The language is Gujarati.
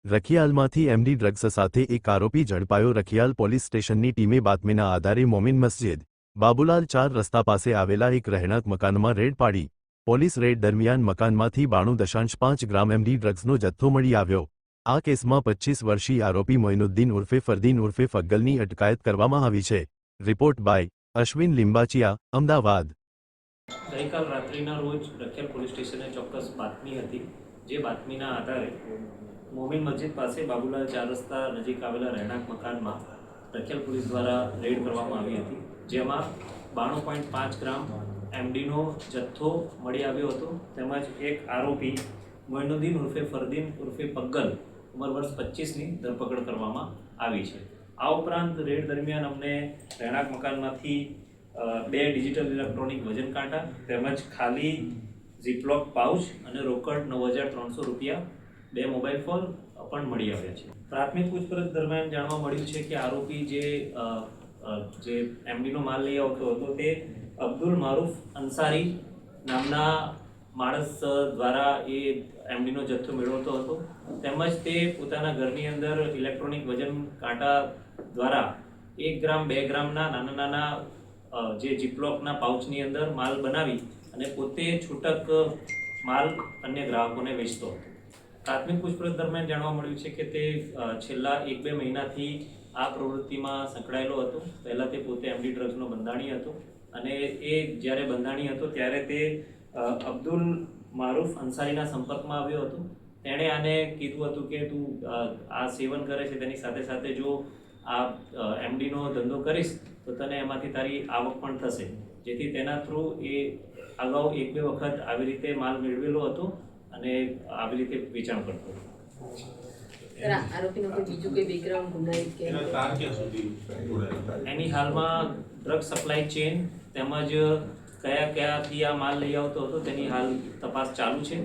રખિયાલમાંથી એમડી ડ્રગ્સ સાથે એક આરોપી ઝડપાયો। રખિયાલ પોલીસ સ્ટેશનની ટીમે બાતમીના આધારે મોમીન મસ્જિદ બાબુલાલ 4 રસ્તા પાસે આવેલા એક રહેણાંક મકાનમાં રેડ પાડી। પોલીસ રેડ દરમિયાન મકાનમાંથી 92.5 ગ્રામ એમડી ડ્રગ્સનો જથ્થો મળી આવ્યો। આ કેસમાં 25 વર્ષીય આરોપી મોઇનુદ્દીન ઉર્ફે ફરદીન ઉર્ફે ફગ્ગલની અટકાયત કરવામાં આવી છે। Report by Ashwin Limbachiya, Ahmedabad. ગઈકાલ રાત્રિના રોજ રખિયાલ પોલીસ સ્ટેશને ચોક્કસ બાતમી હતી, જે બાતમીના આધારે મોમીન મસ્જિદ પાસે બાબુલાલ 4 રસ્તા નજીક આવેલા રહેણાંક મકાનમાં રખિયાલ પોલીસ દ્વારા રેડ કરવામાં આવી હતી, જેમાં 92.5 ગ્રામ એમડીનો જથ્થો મળી આવ્યો હતો। તેમજ એક આરોપી મોઇનુદ્દીન ઉર્ફે ફરદીન ઉર્ફે પગ્ગલ ઉંમર વર્ષ 25ની ધરપકડ કરવામાં આવી છે। આ ઉપરાંત રેડ દરમિયાન અમને રહેણાંક મકાનમાંથી 2 ડિજિટલ ઇલેક્ટ્રોનિક વજન કાંટા તેમજ ખાલી ઝીપલોક પાઉચ અને રોકડ 9,300 રૂપિયા, 2 મોબાઈલ ફોન પણ મળી આવ્યા છે। પ્રાથમિક પૂછપરછ દરમિયાન જાણવા મળ્યું છે કે આરોપી જે એમડીનો માલ લઈ આવતો હતો તે અબ્દુલ મારૂફ અંસારી નામના માણસ દ્વારા એ એમડીનો જથ્થો મેળવતો હતો, તેમજ તે પોતાના ઘરની અંદર ઇલેક્ટ્રોનિક વજન કાંટા દ્વારા 1 ગ્રામ 2 ગ્રામના નાના જે જીપલોકના પાઉચની અંદર માલ બનાવી અને પોતે છૂટક માલ અન્ય ગ્રાહકોને વેચતો હતો। પ્રાથમિક પૂછપરછ દરમિયાન જાણવા મળ્યું છે કે તે છેલ્લા 1-2 મહિનાથી આ પ્રવૃત્તિમાં સંકળાયેલો હતો। પહેલાં તે પોતે એમડી ડ્રગ્સનો બંધાણી હતો અને એ જ્યારે બંધાણી હતો ત્યારે તે અબ્દુલ મારૂફ અંસારીના સંપર્કમાં આવ્યો હતો। તેણે આને કીધું હતું કે તું આ સેવન કરે છે, તેની સાથે સાથે જો આ એમડીનો ધંધો કરીશ તો તને એમાંથી તારી આવક પણ થશે, જેથી તેના થ્રુ એ અગાઉ 1-2 વખત આવી રીતે માલ મેળવેલો હતો અને આવી રીતે વેચાણ કરતો હતો। એની હાલમાં ડ્રગ સપ્લાય ચેન તેમજ કયાથી આ માલ લઈ આવતો હતો તેની હાલ તપાસ ચાલુ છે।